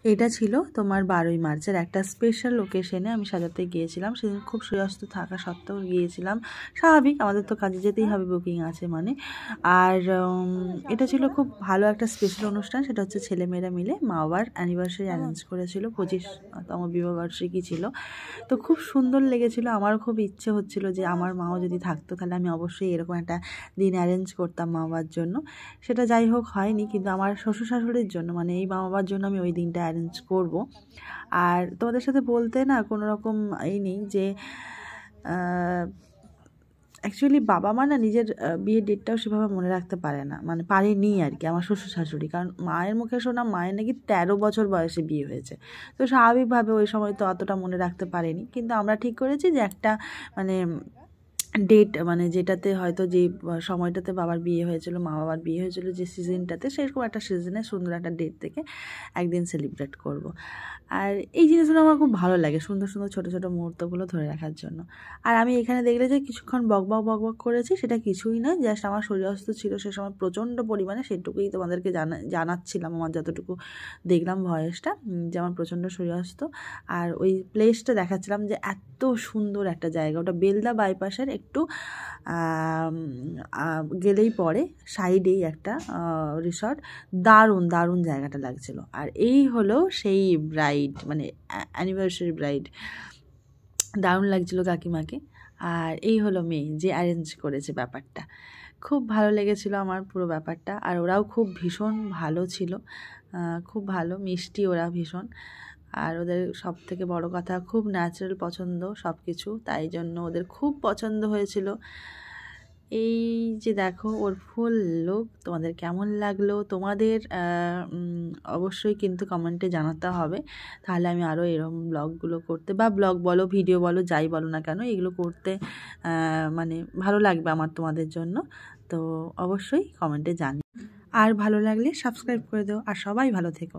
এটা ছিল তোমার 12ই মার্চের একটা স্পেশাল লোকেশনে আমি সাজাতে গিয়েছিলাম। সেদিন খুব সূর্যাস্ত থাকা সত্ত্বেও গিয়েছিলাম, স্বাভাবিক, আমাদের তো কাজে যেতেই হবে, বুকিং আছে মানে। আর এটা ছিল খুব ভালো একটা স্পেশাল অনুষ্ঠান। সেটা হচ্ছে ছেলেমেয়েরা মিলে মা বাবার অ্যানিভার্সারি অ্যারেঞ্জ করেছিল, 25তম বিবাহবার্ষিকী ছিল। তো খুব সুন্দর লেগেছিলো। আমারও খুব ইচ্ছে হচ্ছিল যে আমার মাও যদি থাকতো তাহলে আমি অবশ্যই এরকম একটা দিন অ্যারেঞ্জ করতাম মা বাবার জন্য। সেটা যাই হোক হয়নি, কিন্তু আমার শ্বশুর শাশুড়ির জন্য মানে এই মা বাবার জন্য আমি ওই দিনটা অ্যারেঞ্জ করব। আর তোমাদের সাথে বলতে না কোনো রকম এই নেই যে অ্যাকচুয়ালি বাবা মা না নিজের বিয়ের ডেটটাও সেভাবে মনে রাখতে পারে না, মানে পারেনি আর কি, আমার শ্বশুর শাশুড়ি। কারণ মায়ের মুখে শোনা মায়ের নাকি 13 বছর বয়সে বিয়ে হয়েছে, তো স্বাভাবিকভাবে ওই সময় তো অতটা মনে রাখতে পারেনি। কিন্তু আমরা ঠিক করেছি যে একটা মানে ডেট, মানে যেটাতে হয়তো যে সময়টাতে বাবার বিয়ে হয়েছিল, মা বাবার বিয়ে হয়েছিল যে সিজনটাতে, সেরকম একটা সিজনে সুন্দর একটা ডেট থেকে একদিন সেলিব্রেট করব। আর এই জিনিসগুলো আমার খুব ভালো লাগে, সুন্দর সুন্দর ছোটো ছোটো মুহূর্তগুলো ধরে রাখার জন্য। আর আমি এখানে দেখলে যে কিছুক্ষণ বকবক বকবক করেছি, সেটা কিছুই নয়, জাস্ট আমার সূর্যাস্ত ছিল সে সময় প্রচণ্ড পরিমাণে, সেটুকুই তোমাদেরকে জানাচ্ছিলাম আমার যতটুকু দেখলাম ভয়েসটা, যে আমার প্রচণ্ড সূর্যাস্ত। আর ওই প্লেসটা দেখাচ্ছিলাম যে এত সুন্দর একটা জায়গা, ওটা বেলদা বাইপাসের একটু গেলেই পরে সাইডেই একটা রিসর্ট, দারুণ দারুণ জায়গাটা লাগছিল। আর এই হলো সেই ব্রাইড, মানে অ্যানিভার্সারি ব্রাইড, দারুণ লাগছিল কাকিমাকে। আর এই হলো মেয়ে যে অ্যারেঞ্জ করেছে ব্যাপারটা। খুব ভালো লেগেছিল আমার পুরো ব্যাপারটা। আর ওরাও খুব ভীষণ ভালো ছিল, খুব ভালো মিষ্টি ওরা ভীষণ। আর ওদের সব থেকে বড় কথা খুব ন্যাচারাল পছন্দ সব কিছু, তাই জন্য ওদের খুব পছন্দ হয়েছিল। এই যে দেখো ওর ফুল লুক, তোমাদের কেমন লাগলো তোমাদের অবশ্যই কিন্তু কমেন্টে জানাতে হবে, তাহলে আমি আরও এরকম ব্লগগুলো করতে, বা ব্লগ বলো ভিডিও বলো যাই বলো না কেন, এগুলো করতে মানে ভালো লাগবে আমার তোমাদের জন্য। তো অবশ্যই কমেন্টে জানি, আর ভালো লাগলে সাবস্ক্রাইব করে দাও। আর সবাই ভালো থেকো।